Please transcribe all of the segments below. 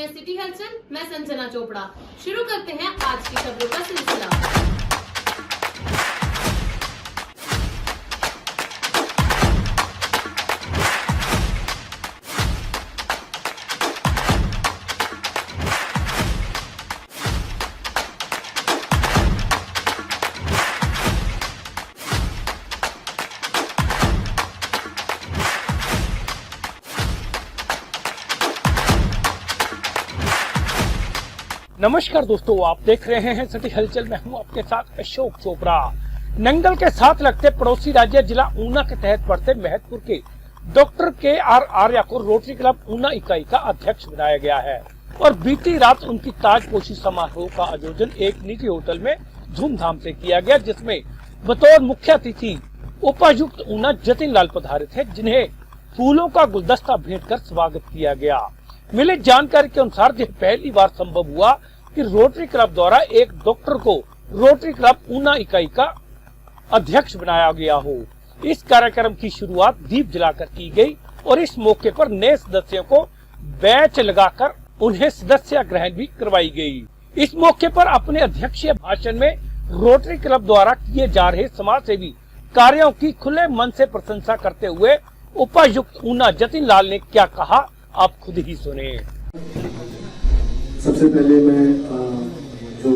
हैं सिटी हलचल, मैं संजना चोपड़ा। शुरू करते हैं आज की खबरों का सिलसिला। नमस्कार दोस्तों, आप देख रहे हैं सिटी हलचल में हूं आपके साथ अशोक चोपड़ा। नंगल के साथ लगते पड़ोसी राज्य जिला ऊना के तहत पड़ते महतपुर के डॉक्टर के.आर. आर्या को रोटरी क्लब ऊना इकाई का अध्यक्ष बनाया गया है और बीती रात उनकी ताजपोशी समारोह का आयोजन एक निजी होटल में धूमधाम से किया गया, जिसमें बतौर मुख्य अतिथि उपायुक्त ऊना जतिन लाल पधारे थे, जिन्हें फूलों का गुलदस्ता भेंट कर स्वागत किया गया। मिली जानकारी के अनुसार यह पहली बार संभव हुआ कि रोटरी क्लब द्वारा एक डॉक्टर को रोटरी क्लब ऊना इकाई का अध्यक्ष बनाया गया हो। इस कार्यक्रम की शुरुआत दीप जलाकर की गई और इस मौके पर नए सदस्यों को बैच लगाकर उन्हें सदस्य ग्रहण भी करवाई गई। इस मौके पर अपने अध्यक्षीय भाषण में रोटरी क्लब द्वारा किए जा रहे समाज सेवी कार्यों की खुले मन से प्रशंसा करते हुए उपायुक्त ऊना जतिन लाल ने क्या कहा, आप खुद ही सुने। सबसे पहले मैं जो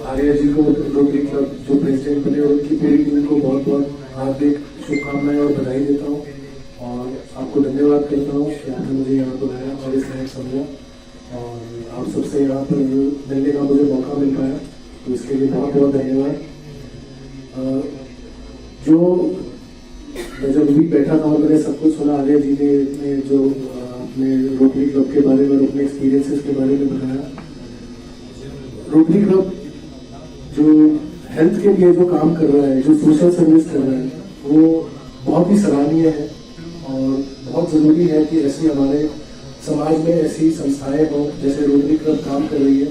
आर्या जी को रोटरी क्लब जो प्रेसिडेंट बने और उनकी पूरी टीम को बहुत बहुत हार्दिक शुभकामनाएं और बधाई देता हूँ और आपको धन्यवाद करता हूँ कि आपने मुझे यहाँ बुलाया और इस लायक समझा और आप सबसे यहाँ पर मिलने का मुझे मौका मिल पाया, तो इसके लिए बहुत बहुत धन्यवाद। मैं जब भी बैठा था और मैंने सब कुछ सुना, आर्या जी ने जो अपने रोटरी क्लब के बारे में और अपने एक्सपीरियंसेस के बारे में बताया। रोटरी क्लब जो हेल्थ के लिए जो काम कर रहा है, जो सोशल सर्विस कर रहा है, वो बहुत ही सराहनीय है और बहुत जरूरी है कि ऐसी हमारे समाज में ऐसी संस्थाएं हों जैसे रोटरी क्लब काम कर रही है,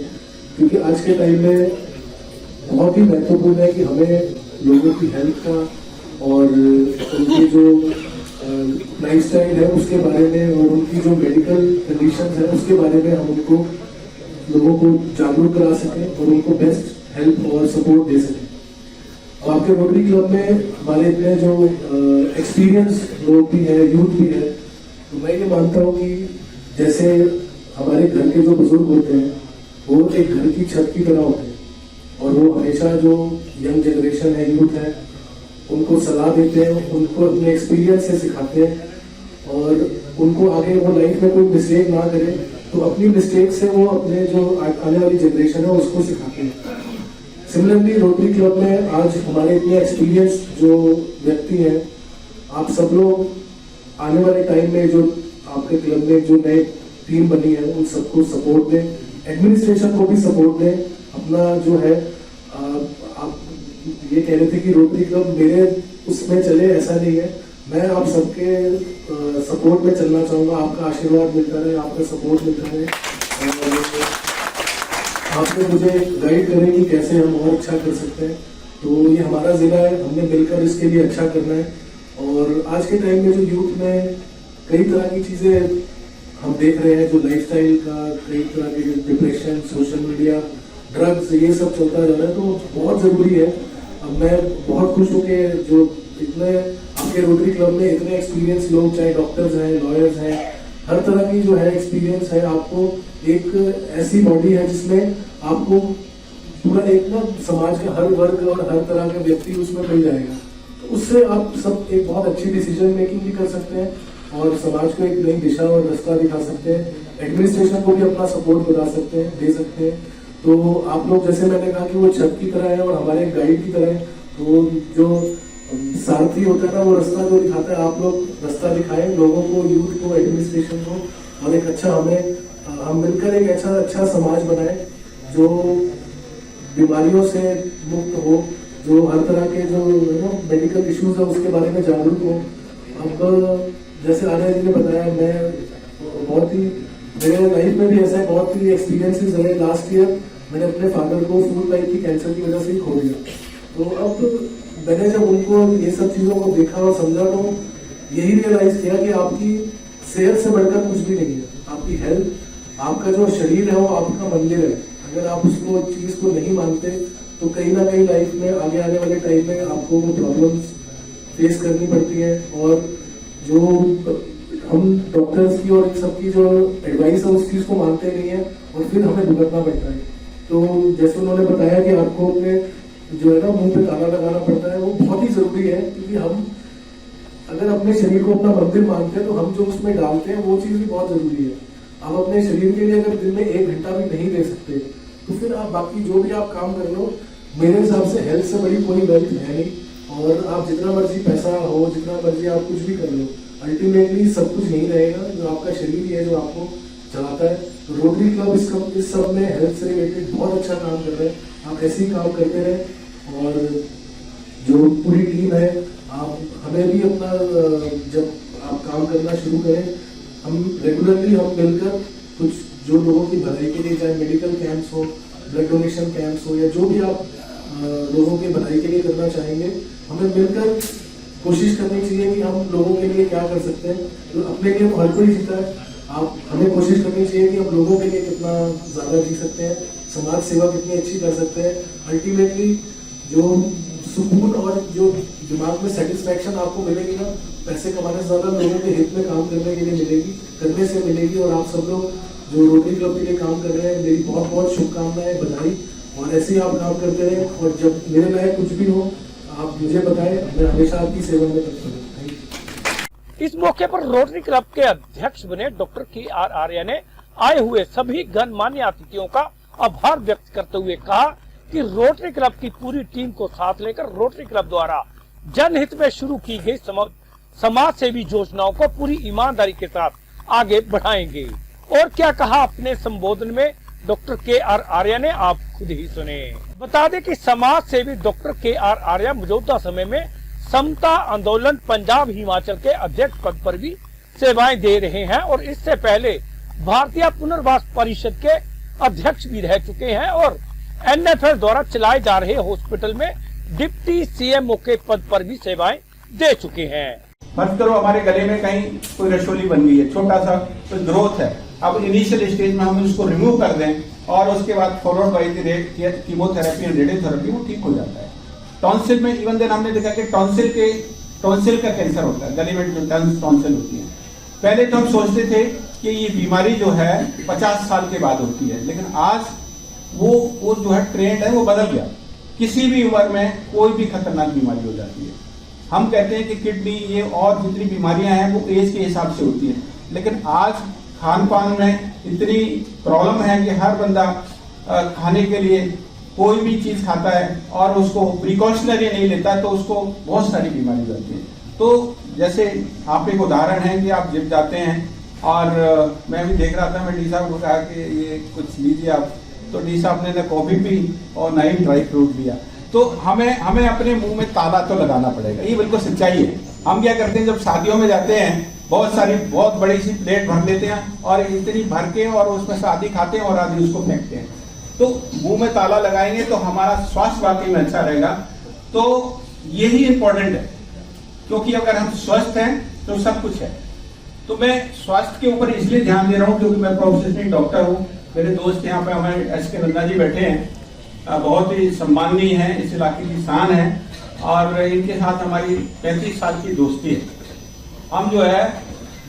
क्योंकि आज के टाइम में बहुत ही महत्वपूर्ण है कि हमें लोगों की हेल्थ का और उनकी जो लाइफस्टाइल है उसके बारे में और उनकी जो मेडिकल कंडीशंस है उसके बारे में हम उनको लोगों को जागरूक करा सकें और उनको बेस्ट हेल्प और सपोर्ट दे सकें। और आपके रोटरी क्लब में हमारे इतने जो एक्सपीरियंस लोग भी हैं, यूथ भी है, तो मैं ये मानता हूँ कि जैसे हमारे घर के जो बुजुर्ग होते हैं वो एक घर की छत की तरह होते हैं और वो हमेशा जो यंग जनरेशन है, यूथ है, उनको सलाह देते हैं, उनको अपने एक्सपीरियंस से सिखाते हैं और उनको आगे वो लाइफ में कोई मिस्टेक ना करे, तो अपनी मिस्टेक से वो अपने जो आने वाली जनरेशन है उसको सिखाते हैं। सिमिलरली रोटरी क्लब में आज हमारे इतने एक्सपीरियंस जो व्यक्ति हैं, आप सब लोग आने वाले टाइम में जो आपके क्लब में जो नए टीम बनी है उन सबको सपोर्ट दें, एडमिनिस्ट्रेशन को भी सपोर्ट दें। अपना जो है आप ये कह रहे थे कि रोटरी क्लब मेरे उसमें चले, ऐसा नहीं है। मैं आप सबके सपोर्ट में चलना चाहूँगा, आपका आशीर्वाद मिलता रहे, आपका सपोर्ट मिलता रहे और आपने मुझे गाइड करें कि कैसे हम और अच्छा कर सकते हैं। तो ये हमारा जिला है, हमने मिलकर इसके लिए अच्छा करना है। और आज के टाइम में जो यूथ में कई तरह की चीज़ें हम देख रहे हैं, जो लाइफस्टाइल का कई तरह के डिप्रेशन, सोशल मीडिया, ड्रग्स, ये सब चलता जा रहा है, तो बहुत ज़रूरी है। मैं बहुत खुश हूँ कि जो इतने आपके रोटरी क्लब में इतने एक्सपीरियंस लोग, चाहे डॉक्टर्स हैं, लॉयर्स हैं, हर तरह की जो है एक्सपीरियंस है, आपको एक ऐसी बॉडी है जिसमें आपको पूरा एक ना समाज के हर वर्ग और हर तरह के व्यक्ति उसमें मिल जाएगा। तो उससे आप सब एक बहुत अच्छी डिसीजन मेकिंग भी कर सकते हैं और समाज को एक नई दिशा और रास्ता दिखा सकते हैं। एडमिनिस्ट्रेशन को भी अपना सपोर्ट बता सकते हैं, दे सकते हैं। तो आप लोग, जैसे मैंने कहा कि वो छत की तरह है और हमारे गाइड की तरह है, तो जो सारथी होता है ना, वो रास्ता जो दिखाता है, आप लोग रास्ता दिखाएं लोगों को, यूथ को, एडमिनिस्ट्रेशन को, और एक अच्छा हम मिलकर एक अच्छा समाज बनाएं जो बीमारियों से मुक्त हो, जो हर तरह के जो मेडिकल इश्यूज है उसके बारे में जागरूक हो। अब जैसे आर्या जी ने बताया, मैं बहुत ही मेरे लाइफ में भी ऐसा है, बहुत ही एक्सपीरियंसेस रहे। लास्ट ईयर मैंने अपने फादर को फूड पाइप की कैंसर की वजह से ही खो दिया। तो अब मैंने जब उनको ये सब चीज़ों को देखा और समझा, तो यही रियलाइज किया कि आपकी सेहत से बढ़कर कुछ भी नहीं है। आपकी हेल्थ आपका जो शरीर है वो आपका मंदिर है। अगर आप उसको चीज को नहीं मानते तो कहीं ना कहीं लाइफ में आगे आने वाले टाइम में आपको वो प्रॉब्लम्स फेस करनी पड़ती है। और जो हम डॉक्टर्स की और इन सबकी जो एडवाइस है उस चीज को मानते नहीं है और फिर हमें भुगतना पड़ता है। तो जैसे उन्होंने बताया कि आपको अपने जो है ना मुंह पे ताला लगाना पड़ता है, वो बहुत ही जरूरी है, क्योंकि हम अगर अपने शरीर को अपना मंदिर मानते हैं तो हम जो उसमें डालते हैं वो चीज भी बहुत जरूरी है। आप अपने शरीर के लिए अगर दिन में 1 घंटा भी नहीं दे सकते तो फिर आप बाकी जो भी आप काम कर लो, मेरे हिसाब से हेल्थ से बड़ी कोई वेल्थ है नहीं। और आप जितना मर्जी पैसा हो, जितना मर्जी आप कुछ भी कर लो, अल्टीमेटली सब कुछ यही रहेगा, जो आपका शरीर ही है जो आपको चलाता है। तो रोटरी क्लब इस सब में हेल्थ से रिलेटेड बहुत अच्छा काम कर रहे हैं। आप ऐसे ही काम करते रहे और जो पूरी टीम है, आप हमें भी अपना जब आप काम करना शुरू करें, हम रेगुलरली हम मिलकर कुछ जो लोगों की भलाई के लिए, चाहे मेडिकल कैंप्स हो, ब्लड डोनेशन कैंप्स हो, या जो भी आप लोगों की भलाई के लिए करना चाहेंगे, हमें मिलकर कोशिश करनी चाहिए कि हम लोगों के लिए क्या कर सकते हैं। तो अपने लिए तो हर कोई जीता है, आप हमें कोशिश करनी चाहिए कि हम लोगों के लिए कितना ज़्यादा जी सकते हैं, समाज सेवा कितनी अच्छी कर सकते हैं। अल्टीमेटली जो सुकून और जो दिमाग में सेटिस्फैक्शन आपको मिलेगी ना, पैसे कमाने से ज़्यादा लोगों के हित में काम करने के लिए मिलेगी, करने से मिलेगी। और आप सब लोग जो रोटरी क्लब के लिए काम कर रहे हैं, मेरी बहुत बहुत शुभकामनाएं, बधाई। और ऐसे ही आप काम करते रहें और जब मेरे लायक कुछ भी हो आप मुझे बताएं, मैं हमेशा आपकी सेवा में तत्पर हूं। इस मौके पर रोटरी क्लब के अध्यक्ष बने डॉक्टर KR आर्या ने आए हुए सभी गणमान्य अतिथियों का आभार व्यक्त करते हुए कहा कि रोटरी क्लब की पूरी टीम को साथ लेकर रोटरी क्लब द्वारा जनहित में शुरू की गई समाज सेवी योजनाओं को पूरी ईमानदारी के साथ आगे बढ़ाएंगे। और क्या कहा अपने संबोधन में डॉक्टर KR आर्या ने, आप खुद ही सुने। बता दें कि समाज सेवी डॉक्टर KR आर्या मौजूदा समय में समता आंदोलन पंजाब हिमाचल के अध्यक्ष पद पर भी सेवाएं दे रहे हैं और इससे पहले भारतीय पुनर्वास परिषद के अध्यक्ष भी रह चुके हैं और NFL द्वारा चलाए जा रहे हॉस्पिटल में डिप्टी CMO के पद पर भी सेवाएं दे चुके हैं। फर्ज करो हमारे गले में कहीं कोई रसोली बन गई है, छोटा सा कोई ग्रोथ है, अब इनिशियल स्टेज में हम उसको रिमूव कर दें और उसके बाद forward by the rate chemotherapy and radiotherapy वो ठीक हो जाता है। टॉन्सिल में इवन देन हमने देखा कि टॉन्सिल का कैंसर होता है, गले में जो टॉन्सिल होती है। पहले तो हम सोचते थे कि ये बीमारी जो है 50 साल के बाद होती है, लेकिन आज वो जो है ट्रेंड है वो बदल गया। किसी भी उम्र में कोई भी खतरनाक बीमारी हो जाती है। हम कहते हैं कि किडनी ये और जितनी बीमारियां हैं वो एज के हिसाब से होती हैं, लेकिन आज खान पान में इतनी प्रॉब्लम है कि हर बंदा खाने के लिए कोई भी चीज खाता है और उसको प्रिकॉशनरी नहीं लेता तो उसको बहुत सारी बीमारी होती है। तो जैसे आप एक उदाहरण है कि आप जिम जाते हैं और मैं भी देख रहा था, मैं डी साहब को कहा कि ये कुछ लीजिए आप, तो डी साहब ने ना कॉफी पी और ना ही ड्राई फ्रूट लिया। तो हमें अपने मुंह में ताला तो लगाना पड़ेगा, ये बिल्कुल सच्चाई है। हम क्या करते हैं, जब शादियों में जाते हैं बहुत बड़ी सी प्लेट भर लेते हैं और इतनी भर के और उसमें से आधी खाते हैं और आधी उसको फेंकते हैं। तो मुंह में ताला लगाएंगे तो हमारा स्वास्थ्य वाकई में अच्छा रहेगा। तो यही इंपॉर्टेंट है, क्योंकि अगर हम स्वस्थ हैं तो सब कुछ है। तो मैं स्वास्थ्य के ऊपर इसलिए ध्यान दे रहा हूँ क्योंकि मैं प्रोफेशनल डॉक्टर हूँ। मेरे दोस्त यहाँ पे हमारे SK नंदा जी बैठे हैं, बहुत ही सम्माननीय है, इस इलाके की शान है और इनके साथ हमारी 35 साल की दोस्ती है। हम जो है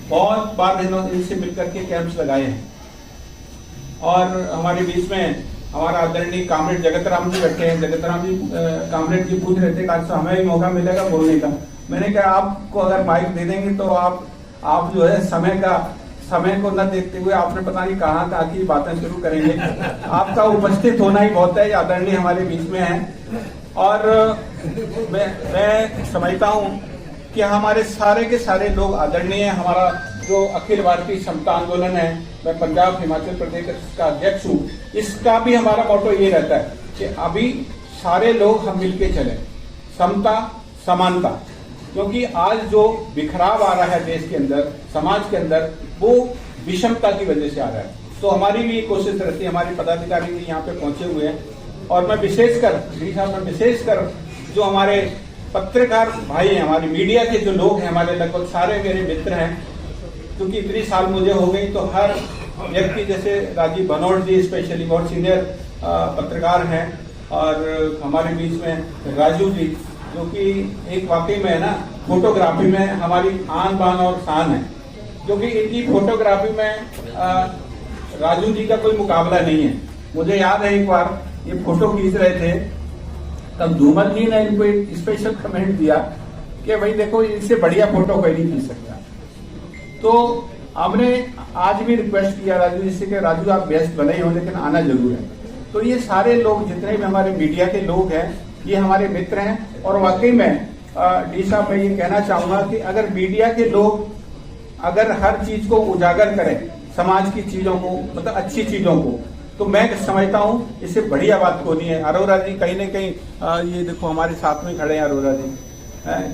बहुत बार इनसे मिलकर के कैंप्स लगाए हैं और हमारे बीच में हमारा आदरणीय कामरेड जगत राम जी बैठे हैं। जगत राम जी कामरेड जी पूछ रहे थे आज तो हमें भी मौका मिलेगा बोलने का। मैंने कहा आपको अगर माइक दे देंगे तो आप जो है समय को न देखते हुए आपने पता नहीं कहाँ कहाँ की बातें शुरू करेंगे। आपका उपस्थित होना ही बहुत है, आदरणीय हमारे बीच में है और मैं समझता हूँ कि हमारे सारे के सारे लोग आदरणीय। हमारा जो अखिल भारतीय समता आंदोलन है, मैं पंजाब हिमाचल प्रदेश का अध्यक्ष हूँ, इसका भी हमारा मोटो ये रहता है कि अभी सारे लोग हम मिलके चलें, समता समानता, क्योंकि आज जो बिखराव आ रहा है देश के अंदर, समाज के अंदर, वो विषमता की वजह से आ रहा है। तो हमारी भी कोशिश रहती है, हमारे पदाधिकारी भी यहाँ पे पहुंचे हुए हैं और मैं विशेषकर जो हमारे पत्रकार भाई हैं, हमारे मीडिया के जो लोग हैं, हमारे लगभग सारे मेरे मित्र हैं, क्योंकि इतनी साल मुझे हो गई तो हर व्यक्ति जैसे राजीव बनोट जी स्पेशली बहुत सीनियर पत्रकार हैं, और हमारे बीच में राजू जी जो कि एक वाकई में है ना फोटोग्राफी में हमारी आन बान और शान है, क्योंकि इनकी फोटोग्राफी में राजू जी का कोई मुकाबला नहीं है। मुझे याद है एक बार ये फोटो खींच रहे थे, तब धूमल जी ने इनको एक स्पेशल कमेंट दिया कि भाई देखो इससे बढ़िया फोटो कोई नहीं खींच सकता। तो हमने आज भी रिक्वेस्ट किया राजू जी से कि राजू आप बेस्ट बने हो लेकिन आना जरूर है। तो ये सारे लोग जितने भी हमारे मीडिया के लोग हैं ये हमारे मित्र हैं, और वाकई में डी साहब मैं ये कहना चाहूंगा कि अगर मीडिया के लोग अगर हर चीज को उजागर करें, समाज की चीजों को, मतलब अच्छी चीजों को, तो मैं समझता हूँ इससे बढ़िया बात को नहीं है। अरोरा जी कहीं न कहीं ये देखो हमारे साथ में खड़े हैं अरोरा जी,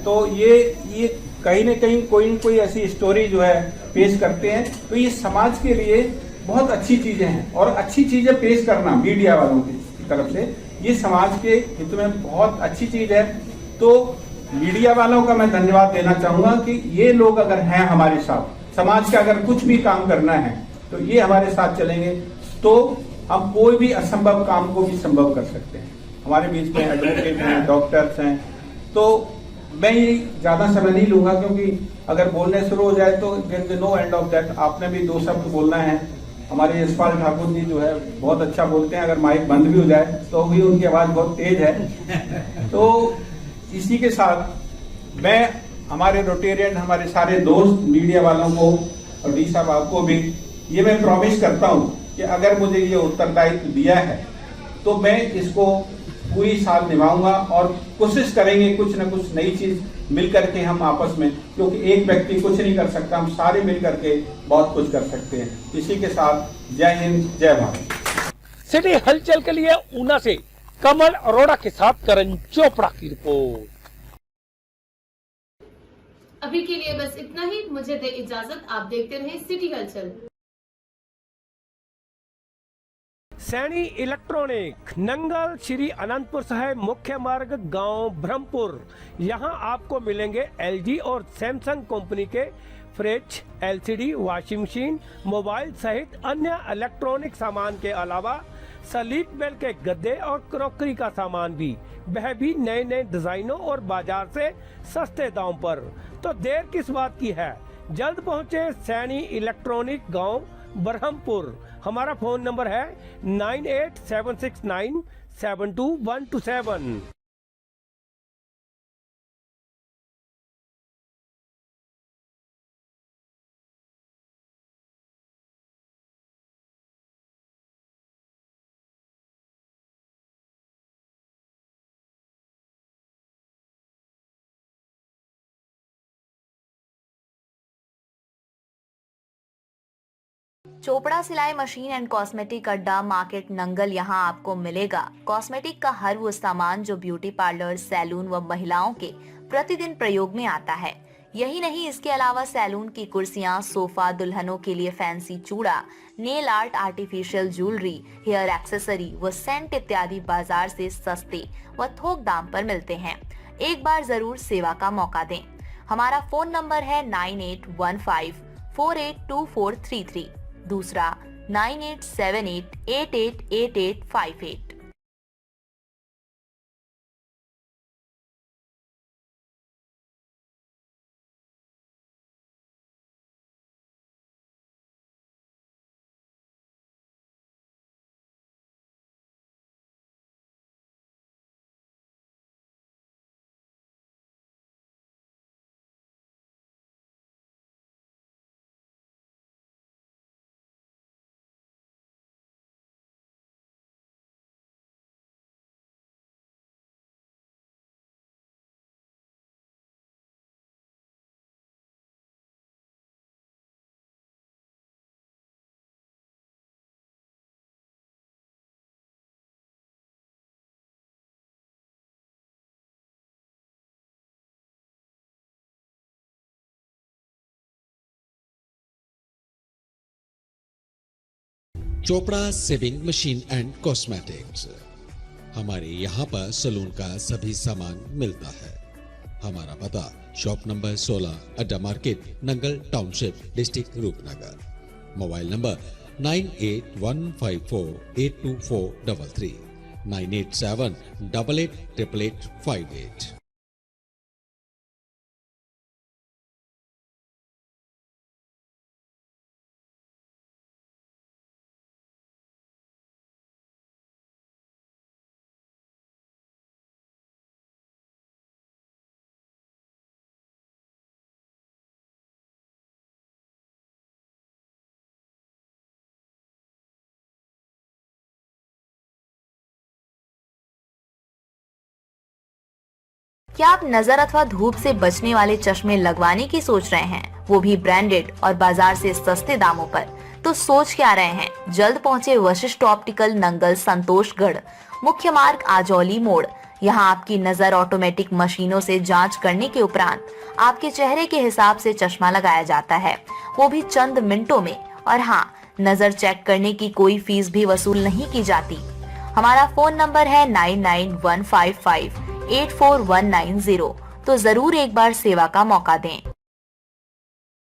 तो ये कहीं न कहीं कोई न कोई ऐसी स्टोरी जो है पेश करते हैं, तो ये समाज के लिए बहुत अच्छी चीजें हैं, और अच्छी चीजें पेश करना मीडिया वालों की तरफ से ये समाज के हित में बहुत अच्छी चीज है। तो मीडिया वालों का मैं धन्यवाद देना चाहूंगा कि ये लोग अगर हैं हमारे साथ, समाज का अगर कुछ भी काम करना है तो ये हमारे साथ चलेंगे, तो हम कोई भी असंभव काम को भी संभव कर सकते हैं। हमारे बीच में एडवोकेट हैं, डॉक्टर्स हैं, तो मैं ये ज्यादा समय नहीं लूंगा क्योंकि अगर बोलने शुरू हो जाए तो there is no end of that. आपने भी 2 शब्द बोलना है। हमारे यशपाल ठाकुर जी जो है बहुत अच्छा बोलते हैं, अगर माइक बंद भी हो जाए तो भी उनकी आवाज बहुत तेज है। तो इसी के साथ मैं हमारे रोटेरियन, हमारे सारे दोस्त मीडिया वालों को और डी साहब आपको भी ये मैं प्रॉमिस करता हूं कि अगर मुझे ये उत्तरदायित्व दिया है तो मैं इसको पूरी साल निभाऊंगा, और कोशिश करेंगे कुछ न कुछ नई चीज मिल करके हम आपस में, क्योंकि एक व्यक्ति कुछ नहीं कर सकता, हम सारे मिल करके बहुत कुछ कर सकते हैं। इसी के साथ जय हिंद, जय भारत। सिटी हलचल के लिए ऊना से कमल अरोड़ा के साथ करण चोपड़ा की रिपोर्ट। अभी के लिए बस इतना ही, मुझे दे इजाजत। आप देखते रहें सिटी हलचल। सैनी इलेक्ट्रॉनिक, नंगल श्री अनंतपुर साहिब मुख्य मार्ग, गांव ब्रह्मपुर। यहां आपको मिलेंगे एलजी और सैमसंग कंपनी के fridge, LCD, washing machine, mobile सहित अन्य इलेक्ट्रॉनिक सामान के अलावा स्लीप वेल के गद्दे और क्रॉकरी का सामान भी, वह भी नए नए डिजाइनों और बाजार से सस्ते दाम पर। तो देर किस बात की है, जल्द पहुंचे सैनी इलेक्ट्रॉनिक, गांव ब्रह्मपुर। हमारा फोन नंबर है 9876972127। चोपड़ा सिलाई मशीन एंड कॉस्मेटिक अड्डा, मार्केट नंगल। यहाँ आपको मिलेगा कॉस्मेटिक का हर वो सामान जो ब्यूटी पार्लर, सैलून व महिलाओं के प्रतिदिन प्रयोग में आता है। यही नहीं, इसके अलावा सैलून की कुर्सियां, सोफा, दुल्हनों के लिए फैंसी चूड़ा, nail art, artificial jewellery, hair accessory व सेंट इत्यादि बाजार से सस्ते व थोक दाम पर मिलते हैं। एक बार जरूर सेवा का मौका दें। हमारा फोन नंबर है 9815482433, दूसरा 9878888858। Chopra saving machine and cosmetics. हमारे यहाँ पर सलून का सभी सामान मिलता है। हमारा पता shop number 16, Adda market, Nangal township, district Rupnagar. Mobile number 9815482433 987888858. क्या आप नजर अथवा धूप से बचने वाले चश्मे लगवाने की सोच रहे हैं, वो भी ब्रांडेड और बाजार से सस्ते दामों पर? तो सोच क्या रहे हैं, जल्द पहुंचे वशिष्ठ ऑप्टिकल, नंगल, संतोषगढ़, मुख्य मार्ग, आजौली मोड़। यहाँ आपकी नजर ऑटोमेटिक मशीनों से जांच करने के उपरांत आपके चेहरे के हिसाब से चश्मा लगाया जाता है, वो भी चंद मिनटों में। और हाँ, नजर चेक करने की कोई फीस भी वसूल नहीं की जाती। हमारा फोन नंबर है 9915584190। तो जरूर एक बार सेवा का मौका दें।